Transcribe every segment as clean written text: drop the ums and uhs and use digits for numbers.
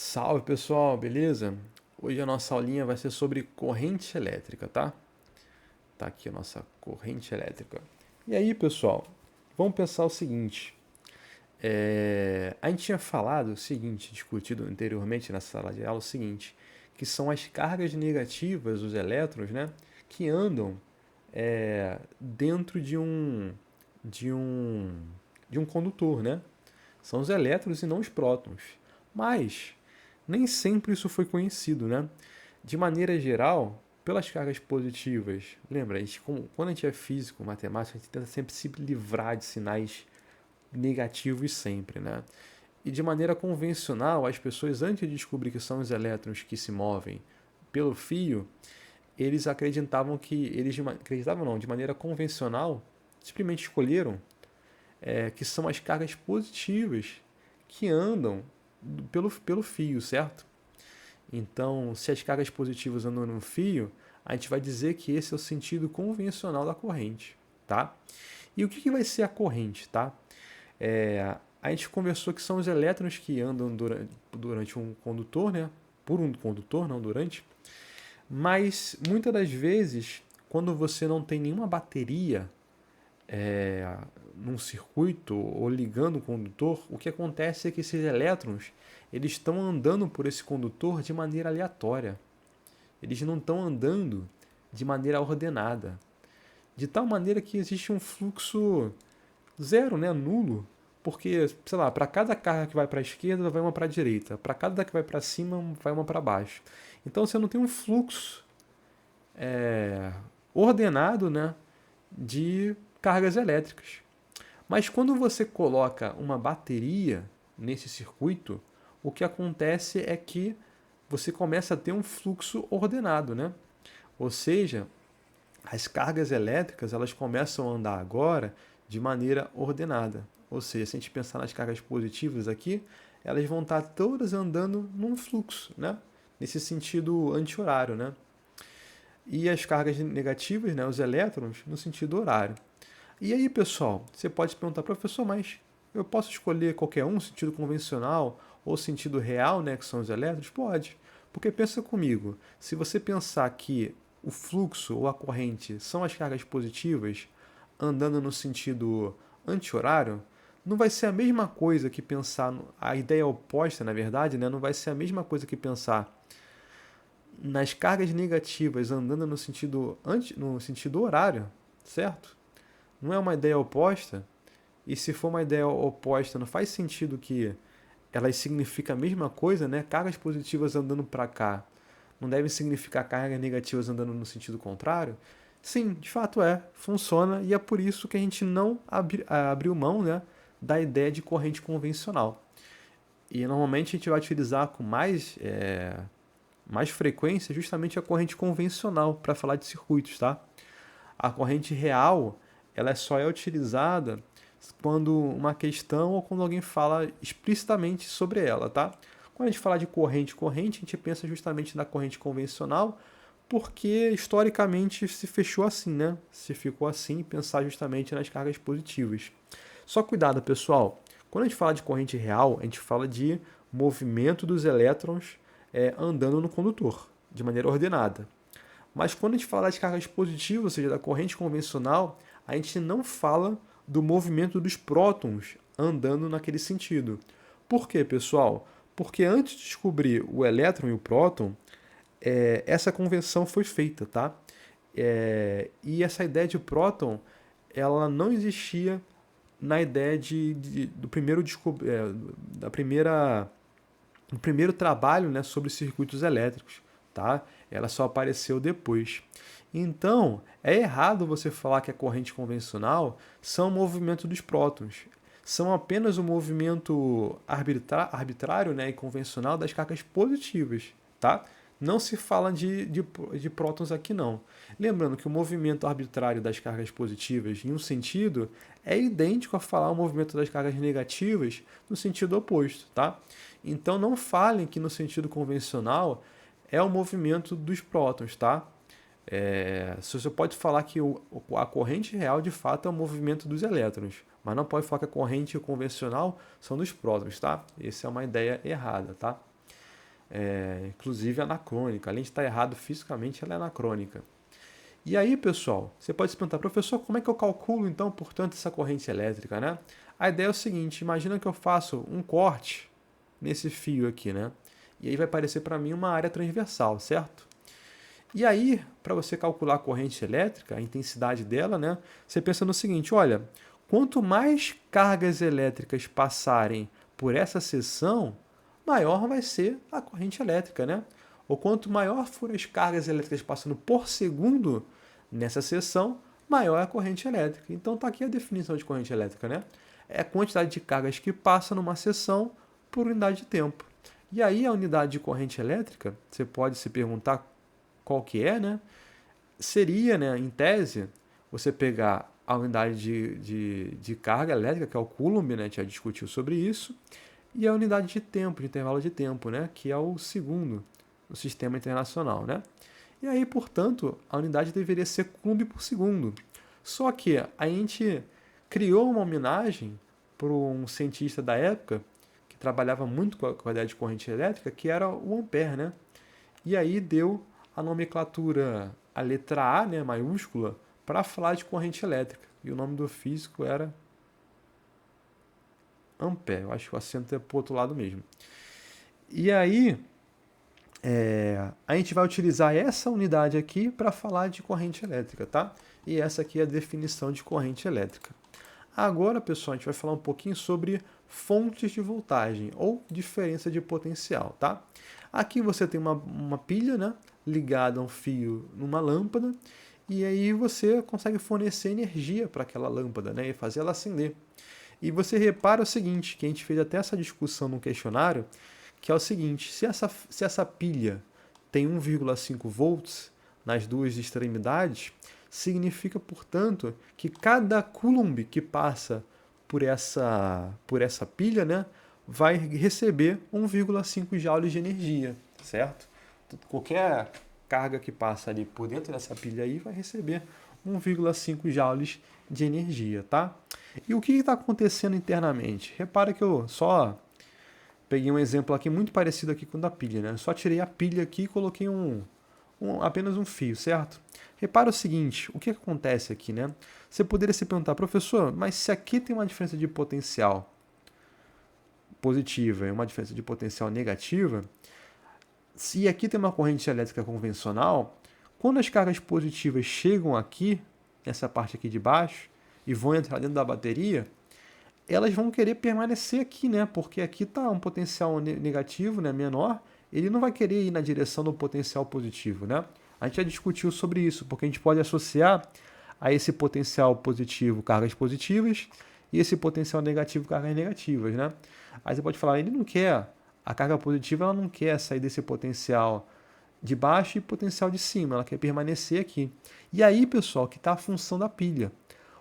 Salve pessoal, beleza? Hoje a nossa aulinha vai ser sobre corrente elétrica, tá? Tá aqui a nossa corrente elétrica. E aí, pessoal, vamos pensar o seguinte. A gente tinha falado o seguinte, discutido anteriormente na sala de aula, o seguinte, que são as cargas negativas dos elétrons, né? Que andam dentro de um, de um condutor, né? São os elétrons e não os prótons. Mas nem sempre isso foi conhecido, né? De maneira geral, pelas cargas positivas, lembra, quando a gente é físico, matemático, a gente tenta sempre se livrar de sinais negativos sempre, né? E de maneira convencional, as pessoas, antes de descobrir que são os elétrons que se movem pelo fio, eles acreditavam não, de maneira convencional, simplesmente escolheram que são as cargas positivas que andam pelo fio, certo? Então, se as cargas positivas andam no fio, a gente vai dizer que esse é o sentido convencional da corrente, tá? E o que vai ser a corrente, tá? A gente conversou que são os elétrons que andam durante um condutor, né? Por um condutor, não durante. Mas muitas das vezes, quando você não tem nenhuma bateria num circuito ou ligando o condutor, o que acontece é que esses elétrons eles estão andando por esse condutor de maneira aleatória. Eles não estão andando de maneira ordenada. De tal maneira que existe um fluxo zero, né, nulo, porque, sei lá, para cada carga que vai para a esquerda, vai uma para a direita. Para cada que vai para cima, vai uma para baixo. Então você não tem um fluxo ordenado, né, de cargas elétricas. Mas quando você coloca uma bateria nesse circuito, o que acontece é que você começa a ter um fluxo ordenado, né? Ou seja, as cargas elétricas elas começam a andar agora de maneira ordenada. Ou seja, se a gente pensar nas cargas positivas aqui, elas vão estar todas andando num fluxo, né? Nesse sentido anti-horário, né? E as cargas negativas, né, os elétrons, no sentido horário. E aí, pessoal, você pode perguntar, professor, mas eu posso escolher qualquer um, sentido convencional ou sentido real, né, que são os elétrons? Pode. Porque pensa comigo, se você pensar que o fluxo ou a corrente são as cargas positivas andando no sentido anti-horário, não vai ser a mesma coisa que pensar, a ideia oposta, na verdade, né, não vai ser a mesma coisa que pensar nas cargas negativas andando no sentido horário, certo? Não é uma ideia oposta? E se for uma ideia oposta, não faz sentido que elas significam a mesma coisa, né? Cargas positivas andando para cá não devem significar cargas negativas andando no sentido contrário? Sim, de fato funciona e é por isso que a gente não abriu mão, né, da ideia de corrente convencional. E normalmente a gente vai utilizar com mais frequência justamente a corrente convencional para falar de circuitos, tá? A corrente real, ela só é utilizada quando uma questão ou quando alguém fala explicitamente sobre ela, tá? Quando a gente fala de corrente, a gente pensa justamente na corrente convencional, porque historicamente se fechou assim, né? Se ficou assim, pensar justamente nas cargas positivas. Só cuidado, pessoal. Quando a gente fala de corrente real, a gente fala de movimento dos elétrons andando no condutor, de maneira ordenada. Mas quando a gente fala de cargas positivas, ou seja, da corrente convencional, a gente não fala do movimento dos prótons andando naquele sentido. Por quê, pessoal? Porque antes de descobrir o elétron e o próton, essa convenção foi feita, tá? E essa ideia de próton, ela não existia na ideia do primeiro da primeira do primeiro trabalho, né, sobre circuitos elétricos, tá? Ela só apareceu depois. Então, é errado você falar que a corrente convencional são o movimento dos prótons. São apenas o movimento arbitrário, né, e convencional das cargas positivas, tá? Não se fala de prótons aqui não. Lembrando que o movimento arbitrário das cargas positivas em um sentido é idêntico a falar o movimento das cargas negativas no sentido oposto, tá? Então não falem que no sentido convencional é o movimento dos prótons, tá? Você pode falar que a corrente real de fato é o movimento dos elétrons, mas não pode falar que a corrente convencional são dos prótons, tá? Essa é uma ideia errada, tá? inclusive anacrônica. Além de estar errado fisicamente, ela é anacrônica. E aí, pessoal, você pode se perguntar, professor, como é que eu calculo, então, portanto, essa corrente elétrica, né? A ideia é o seguinte, imagina que eu faço um corte nesse fio aqui, né? E aí vai aparecer para mim uma área transversal, certo? E aí, para você calcular a corrente elétrica, a intensidade dela, né? Você pensa no seguinte, olha, quanto mais cargas elétricas passarem por essa seção, maior vai ser a corrente elétrica, né? Ou quanto maior forem as cargas elétricas passando por segundo nessa seção, maior é a corrente elétrica. Então está aqui a definição de corrente elétrica, né? É a quantidade de cargas que passa numa seção por unidade de tempo. E aí a unidade de corrente elétrica, você pode se perguntar qual que é, né? Seria, né, em tese, você pegar a unidade de carga elétrica, que é o Coulomb, né? A gente já discutiu sobre isso, e a unidade de tempo, de intervalo de tempo, né? Que é o segundo no sistema internacional, né? E aí, portanto, a unidade deveria ser Coulomb por segundo. Só que a gente criou uma homenagem para um cientista da época que trabalhava muito com a ideia de corrente elétrica, que era o Ampère, né? E aí deu a nomenclatura, a letra A, né, maiúscula, para falar de corrente elétrica. E o nome do físico era Ampère. Eu acho que o acento é para o outro lado mesmo. E aí, a gente vai utilizar essa unidade aqui para falar de corrente elétrica, tá? E essa aqui é a definição de corrente elétrica. Agora, pessoal, a gente vai falar um pouquinho sobre fontes de voltagem ou diferença de potencial, tá? Aqui você tem uma pilha, né, ligada a um fio numa lâmpada, e aí você consegue fornecer energia para aquela lâmpada, né, e fazer ela acender. E você repara o seguinte, que a gente fez até essa discussão no questionário, que é o seguinte, se essa pilha tem 1,5 volts nas duas extremidades, significa, portanto, que cada Coulomb que passa por essa pilha, né, vai receber 1,5 joules de energia, certo? Qualquer carga que passa ali por dentro dessa pilha aí vai receber 1,5 joules de energia, tá? E o que está acontecendo internamente? Repara que eu só peguei um exemplo aqui muito parecido aqui com o da pilha, né? Só tirei a pilha aqui e coloquei apenas um fio, certo? Repara o seguinte, o que acontece aqui, né? Você poderia se perguntar, professor, mas se aqui tem uma diferença de potencial positiva e uma diferença de potencial negativa, se aqui tem uma corrente elétrica convencional, quando as cargas positivas chegam aqui, nessa parte aqui de baixo, e vão entrar dentro da bateria, elas vão querer permanecer aqui, né? Porque aqui está um potencial negativo, né, menor, ele não vai querer ir na direção do potencial positivo, né? A gente já discutiu sobre isso, porque a gente pode associar a esse potencial positivo cargas positivas e esse potencial negativo cargas negativas, né? Aí você pode falar, ele não quer, a carga positiva ela não quer sair desse potencial de baixo e potencial de cima, ela quer permanecer aqui. E aí, pessoal, que está a função da pilha.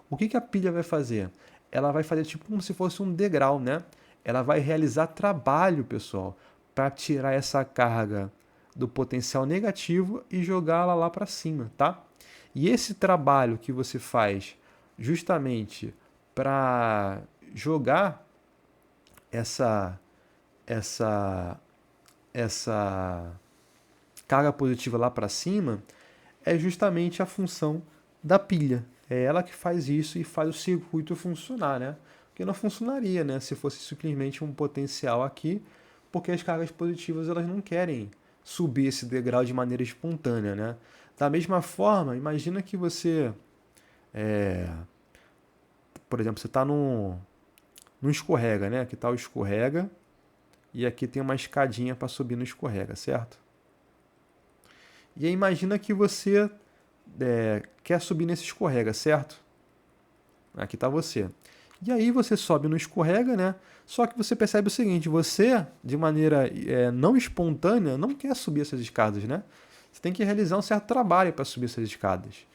O que a pilha vai fazer? Ela vai fazer tipo como se fosse um degrau, né? Ela vai realizar trabalho, pessoal, para tirar essa carga do potencial negativo e jogá-la lá para cima, tá? E esse trabalho que você faz justamente para jogar essa carga positiva lá para cima é justamente a função da pilha. É ela que faz isso e faz o circuito funcionar, né? Porque não funcionaria, né, se fosse simplesmente um potencial aqui, porque as cargas positivas elas não querem subir esse degrau de maneira espontânea, né? Da mesma forma, imagina que você, por exemplo, você está num escorrega, né? Aqui está o escorrega e aqui tem uma escadinha para subir no escorrega, certo? E aí imagina que você quer subir nesse escorrega, certo? Aqui está você. E aí você sobe no escorrega, né? Só que você percebe o seguinte, você, de maneira não espontânea, não quer subir essas escadas, né? Você tem que realizar um certo trabalho para subir essas escadas.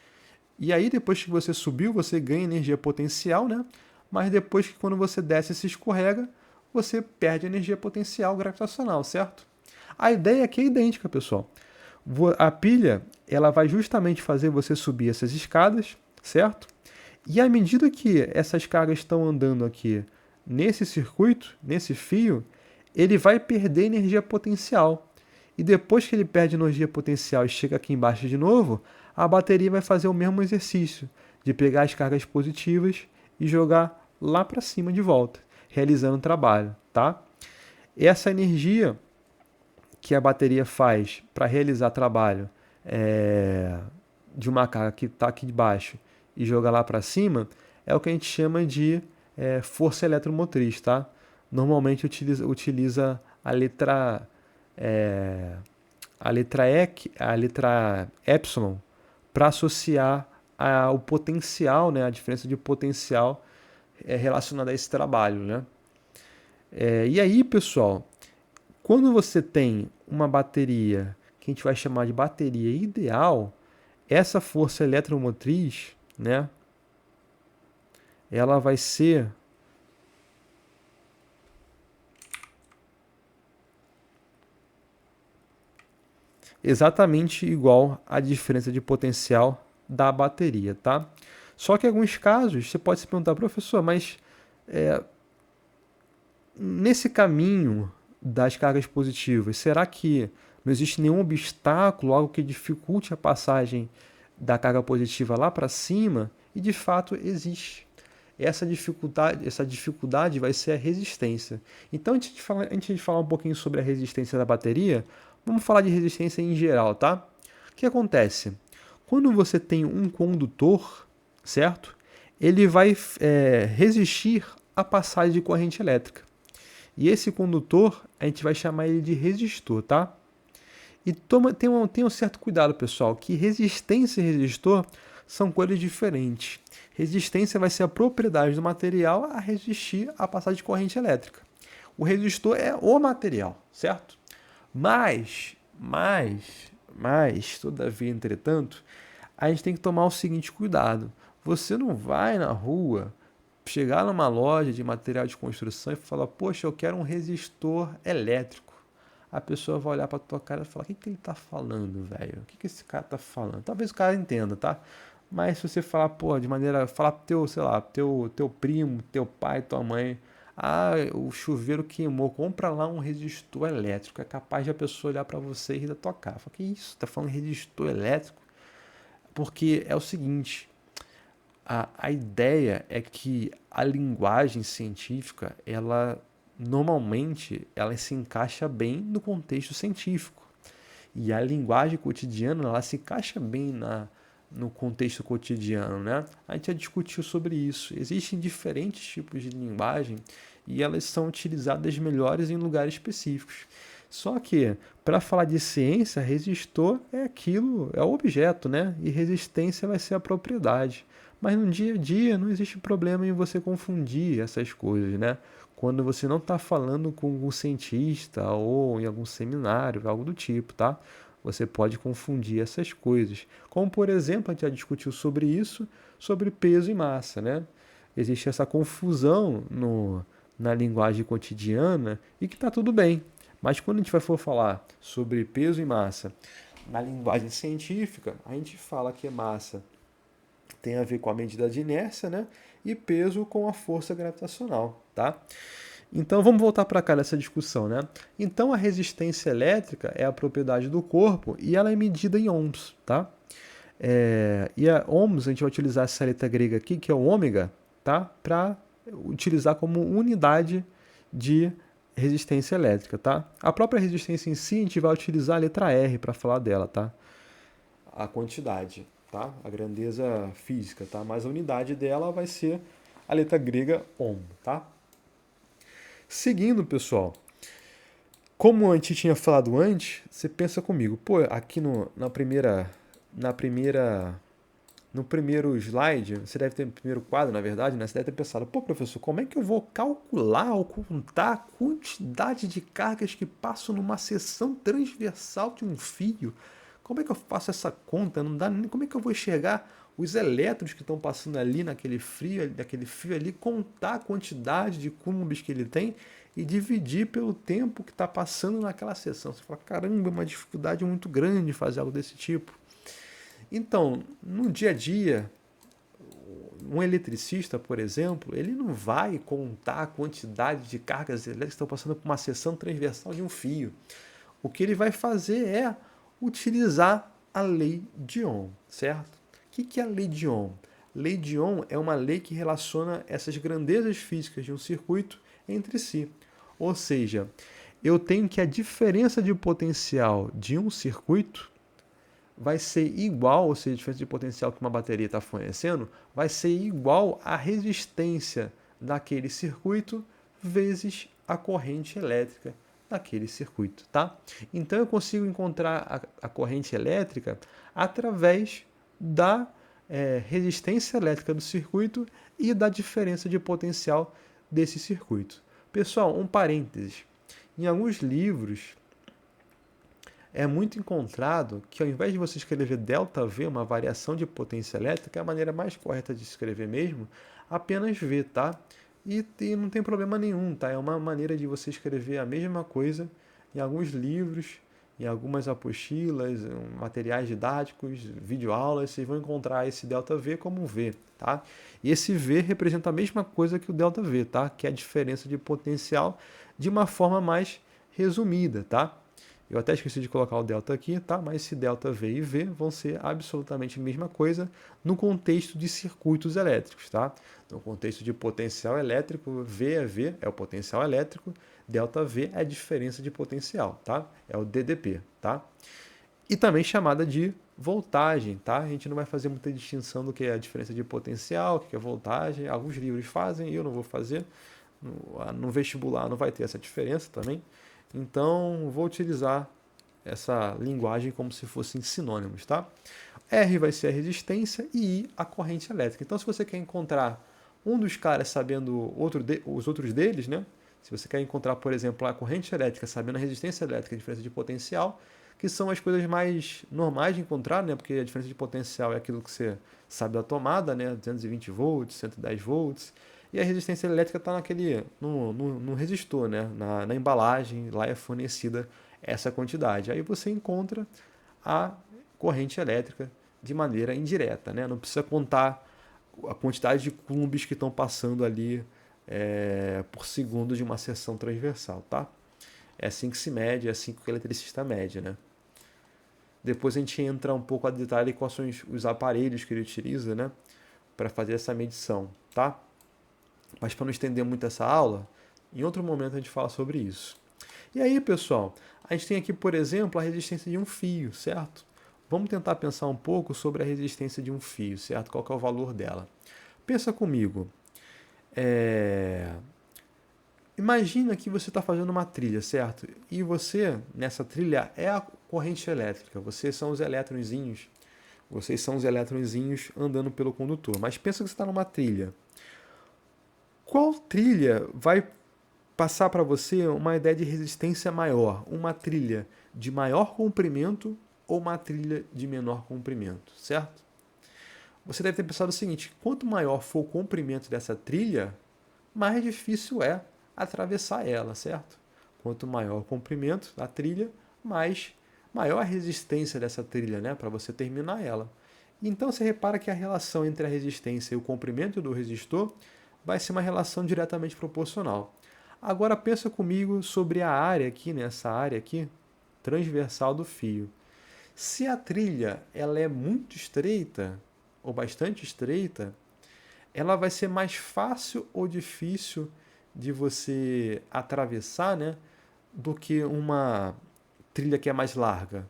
E aí, depois que você subiu, você ganha energia potencial, né? Mas depois que quando você desce e se escorrega, você perde energia potencial gravitacional, certo? A ideia aqui é idêntica, pessoal. A pilha, ela vai justamente fazer você subir essas escadas, certo? E à medida que essas cargas estão andando aqui nesse circuito, nesse fio, ele vai perder energia potencial. e depois que ele perde energia potencial e chega aqui embaixo de novo, a bateria vai fazer o mesmo exercício de pegar as cargas positivas e jogar lá para cima de volta, realizando o trabalho, tá? Essa energia que a bateria faz para realizar trabalho de uma carga que está aqui de baixo e jogar lá para cima é o que a gente chama de força eletromotriz, tá? Normalmente utiliza a letra epsilon para associar ao potencial, né, a diferença de potencial relacionada a esse trabalho, né? E aí, pessoal, quando você tem uma bateria que a gente vai chamar de bateria ideal, essa força eletromotriz, né, ela vai ser exatamente igual à diferença de potencial da bateria, tá? Só que em alguns casos você pode se perguntar, professor, mas nesse caminho das cargas positivas, será que não existe nenhum obstáculo, algo que dificulte a passagem da carga positiva lá para cima? E de fato existe. Essa dificuldade vai ser a resistência. Então, antes de falar um pouquinho sobre a resistência da bateria, vamos falar de resistência em geral, tá? O que acontece? Quando você tem um condutor, certo? Ele vai resistir à passagem de corrente elétrica. E esse condutor, a gente vai chamar ele de resistor, tá? E tenha um certo cuidado, pessoal, que resistência e resistor são coisas diferentes. Resistência vai ser a propriedade do material a resistir à passagem de corrente elétrica. O resistor é o material, certo? Mas, todavia, entretanto, a gente tem que tomar o seguinte cuidado. Você não vai na rua chegar numa loja de material de construção e falar, poxa, eu quero um resistor elétrico. A pessoa vai olhar para tua cara e falar, o que ele tá falando, velho? O que esse cara tá falando? Talvez o cara entenda, tá? Mas se você falar, pô, de maneira, falar pro teu, sei lá, teu primo, teu pai, tua mãe, o chuveiro queimou, compra lá um resistor elétrico. É capaz de a pessoa olhar para você e rir da tua cara. Fala, que isso? Tá falando resistor elétrico? Porque é o seguinte, a ideia é que a linguagem científica, normalmente, ela se encaixa bem no contexto científico. E a linguagem cotidiana, ela se encaixa bem no contexto cotidiano, né? A gente já discutiu sobre isso. Existem diferentes tipos de linguagem e elas são utilizadas melhores em lugares específicos. Só que, para falar de ciência, resistor é aquilo, é o objeto, né? E resistência vai ser a propriedade. Mas no dia a dia não existe problema em você confundir essas coisas, né? Quando você não está falando com um cientista ou em algum seminário, algo do tipo, tá? Você pode confundir essas coisas. Como, por exemplo, a gente já discutiu sobre isso, sobre peso e massa, né? Existe essa confusão na linguagem cotidiana e que está tudo bem. Mas quando a gente for falar sobre peso e massa na linguagem científica, a gente fala que massa tem a ver com a medida de inércia, né? E peso com a força gravitacional, tá? Então vamos voltar para cá nessa discussão, né? Então a resistência elétrica é a propriedade do corpo e ela é medida em ohms, tá? E a ohms, a gente vai utilizar essa letra grega aqui, que é o ômega, tá? Para utilizar como unidade de resistência elétrica, tá? A própria resistência em si, a gente vai utilizar a letra R para falar dela, tá? A quantidade, tá? A grandeza física, tá? Mas a unidade dela vai ser a letra grega ohm, tá? Seguindo, pessoal, como a gente tinha falado antes, você pensa comigo, pô, aqui no primeiro slide, você deve ter no primeiro quadro, na verdade, né? Você deve ter pensado, pô, professor, como é que eu vou calcular ou contar a quantidade de cargas que passam numa seção transversal de um fio? Como é que eu faço essa conta? Não dá nem como é que eu vou enxergar os elétrons que estão passando ali naquele fio ali, contar a quantidade de cúmulos que ele tem e dividir pelo tempo que está passando naquela seção. Você fala, caramba, é uma dificuldade muito grande fazer algo desse tipo. Então, no dia a dia, um eletricista, por exemplo, ele não vai contar a quantidade de cargas elétricas que estão passando por uma seção transversal de um fio. o que ele vai fazer é utilizar a lei de Ohm, certo? O que é a lei de Ohm? Lei de Ohm é uma lei que relaciona essas grandezas físicas de um circuito entre si. Ou seja, eu tenho que a diferença de potencial de um circuito vai ser igual, ou seja, a diferença de potencial que uma bateria está fornecendo, vai ser igual à resistência daquele circuito vezes a corrente elétrica daquele circuito, tá? Então eu consigo encontrar a corrente elétrica através da resistência elétrica do circuito e da diferença de potencial desse circuito. Pessoal, um parênteses. Em alguns livros é muito encontrado que ao invés de você escrever ΔV, uma variação de potência elétrica, é a maneira mais correta de escrever mesmo, apenas V, tá? E não tem problema nenhum, tá? É uma maneira de você escrever a mesma coisa em alguns livros, em algumas apostilas, materiais didáticos, videoaulas, vocês vão encontrar esse ΔV como V, tá? E esse V representa a mesma coisa que o ΔV, tá? Que é a diferença de potencial de uma forma mais resumida, tá? Eu até esqueci de colocar o delta aqui, tá? Mas esse delta V e V vão ser absolutamente a mesma coisa no contexto de circuitos elétricos, tá? No contexto de potencial elétrico, V é V, é o potencial elétrico, delta V é a diferença de potencial, tá? É o DDP, tá? E também chamada de voltagem, tá? A gente não vai fazer muita distinção do que é a diferença de potencial, o que é voltagem. Alguns livros fazem, eu não vou fazer. No vestibular não vai ter essa diferença também. Então, vou utilizar essa linguagem como se fossem sinônimos, tá? R vai ser a resistência e I a corrente elétrica. Então, se você quer encontrar um dos caras sabendo os outros deles, né? Se você quer encontrar, por exemplo, a corrente elétrica sabendo a resistência elétrica e a diferença de potencial, que são as coisas mais normais de encontrar, né? Porque a diferença de potencial é aquilo que você sabe da tomada, né? 220 volts, 110 volts. E a resistência elétrica está no resistor, né? Na embalagem, lá é fornecida essa quantidade. Aí você encontra a corrente elétrica de maneira indireta, né? Não precisa contar a quantidade de coulombs que estão passando ali por segundo de uma seção transversal, tá? É assim que se mede, é assim que o eletricista mede, né? Depois a gente entra um pouco a detalhe quais são os aparelhos que ele utiliza, né? Para fazer essa medição, tá? Mas para não estender muito essa aula, em outro momento a gente fala sobre isso. E aí, pessoal, a gente tem aqui, por exemplo, a resistência de um fio, certo? Vamos tentar pensar um pouco sobre a resistência de um fio, certo? Qual que é o valor dela? Pensa comigo. Imagina que você está fazendo uma trilha, certo? E você, nessa trilha, é a corrente elétrica. Vocês são os elétronzinhos. Vocês são os elétronzinhos andando pelo condutor. Mas pensa que você está numa trilha. Qual trilha vai passar para você uma ideia de resistência maior? Uma trilha de maior comprimento ou uma trilha de menor comprimento, certo? Você deve ter pensado o seguinte: quanto maior for o comprimento dessa trilha, mais difícil é atravessar ela, certo? Quanto maior o comprimento da trilha, maior a resistência dessa trilha, né, para você terminar ela. Então você repara que a relação entre a resistência e o comprimento do resistor vai ser uma relação diretamente proporcional. Agora pensa comigo sobre a área aqui, nessa área aqui, transversal do fio. Se a trilha ela é muito estreita, ou bastante estreita, ela vai ser mais fácil ou difícil de você atravessar, né, do que uma trilha que é mais larga.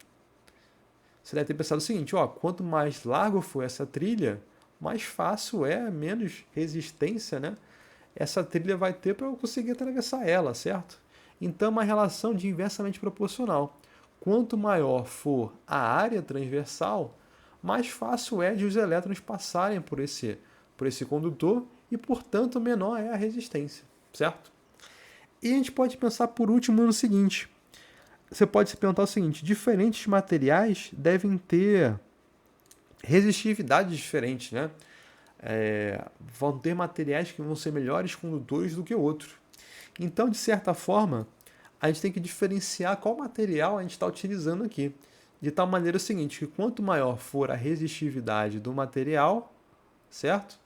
Você deve ter pensado o seguinte, ó, quanto mais largo for essa trilha, mais fácil menos resistência, né, essa trilha vai ter para eu conseguir atravessar ela, certo? Então é uma relação de inversamente proporcional. Quanto maior for a área transversal, mais fácil é de os elétrons passarem por esse condutor e, portanto, menor é a resistência, certo? E a gente pode pensar por último no seguinte: você pode se perguntar o seguinte, diferentes materiais devem ter resistividades diferentes, né? Vão ter materiais que vão ser melhores condutores do que outros. Então, de certa forma, a gente tem que diferenciar qual material a gente está utilizando aqui. De tal maneira o seguinte, que quanto maior for a resistividade do material, certo?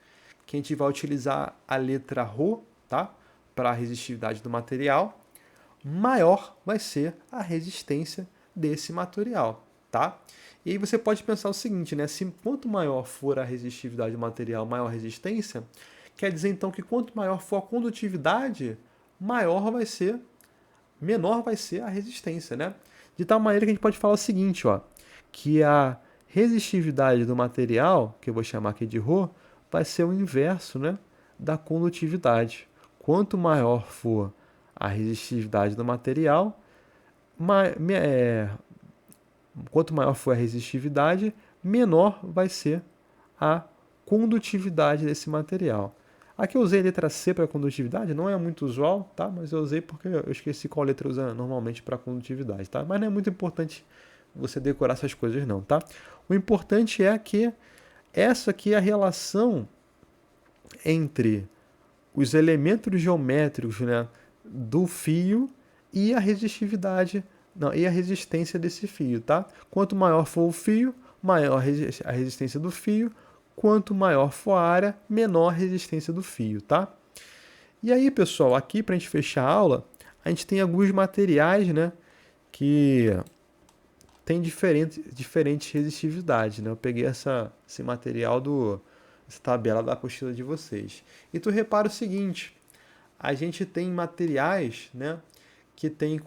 Que a gente vai utilizar a letra Rho, tá? Para a resistividade do material, maior vai ser a resistência desse material, tá? E aí você pode pensar o seguinte, né? Se quanto maior for a resistividade do material, maior a resistência, quer dizer então que quanto maior for a condutividade, menor vai ser a resistência, né? De tal maneira que a gente pode falar o seguinte, ó, que a resistividade do material, que eu vou chamar aqui de ρ, vai ser o inverso, né, da condutividade. Quanto maior for a resistividade do material, quanto maior for a resistividade, menor vai ser a condutividade desse material. Aqui eu usei a letra C para condutividade, não é muito usual, tá? Mas eu usei porque eu esqueci qual letra usa normalmente para condutividade, tá? Mas não é muito importante você decorar essas coisas não, tá? O importante é que essa aqui é a relação entre os elementos geométricos, né, do fio e a resistividade, não, e a resistência desse fio, tá? Quanto maior for o fio, maior a resistência do fio. Quanto maior for a área, menor a resistência do fio, tá? E aí, pessoal, aqui para a gente fechar a aula, a gente tem alguns materiais, né, que tem diferentes resistividades, né? Eu peguei esse material essa tabela da apostila de vocês. E tu repara o seguinte, a gente tem materiais, né, que tem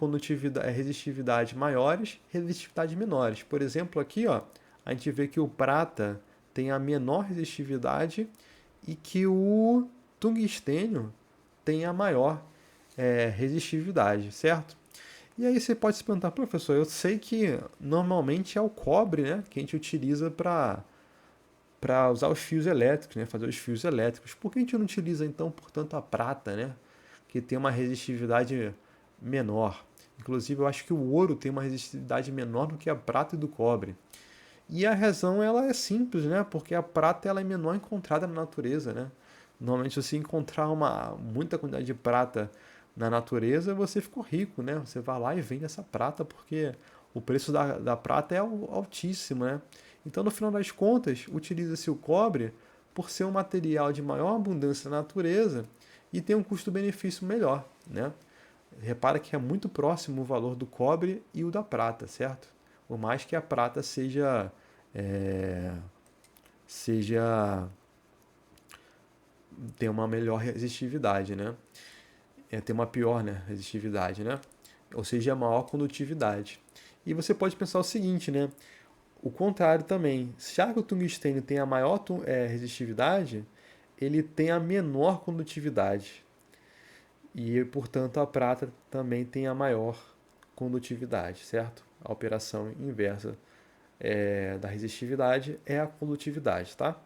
resistividade maiores, resistividade menores. Por exemplo, aqui, ó, a gente vê que o prata tem a menor resistividade e que o tungstênio tem a maior resistividade, certo? E aí você pode se perguntar, professor, eu sei que normalmente é o cobre, né, que a gente utiliza para usar os fios elétricos, né, fazer os fios elétricos. Por que a gente não utiliza então, portanto, a prata, né, que tem uma resistividade menor? Inclusive, eu acho que o ouro tem uma resistividade menor do que a prata e do cobre. E a razão ela é simples, né? Porque a prata ela é menor encontrada na natureza, né? Normalmente, se você encontrar muita quantidade de prata na natureza, você ficou rico, né? Você vai lá e vende essa prata porque o preço da prata é altíssimo, né? Então, no final das contas, utiliza-se o cobre por ser um material de maior abundância na natureza e tem um custo-benefício melhor, né? Repara que é muito próximo o valor do cobre e o da prata, certo? Por mais que a prata é, seja tem uma melhor resistividade, né? Tem uma pior, né, resistividade, né? Ou seja, maior condutividade. E você pode pensar o seguinte, né? O contrário também. Já que o tungstênio tem a maior resistividade, ele tem a menor condutividade. E, portanto, a prata também tem a maior condutividade, certo? A operação inversa da resistividade é a condutividade, tá?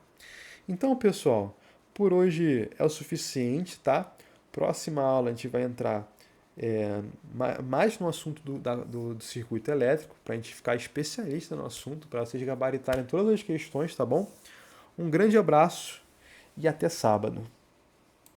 Então, pessoal, por hoje é o suficiente, tá? Próxima aula a gente vai entrar mais no assunto do circuito elétrico, para a gente ficar especialista no assunto, para vocês gabaritarem todas as questões, tá bom? Um grande abraço e até sábado.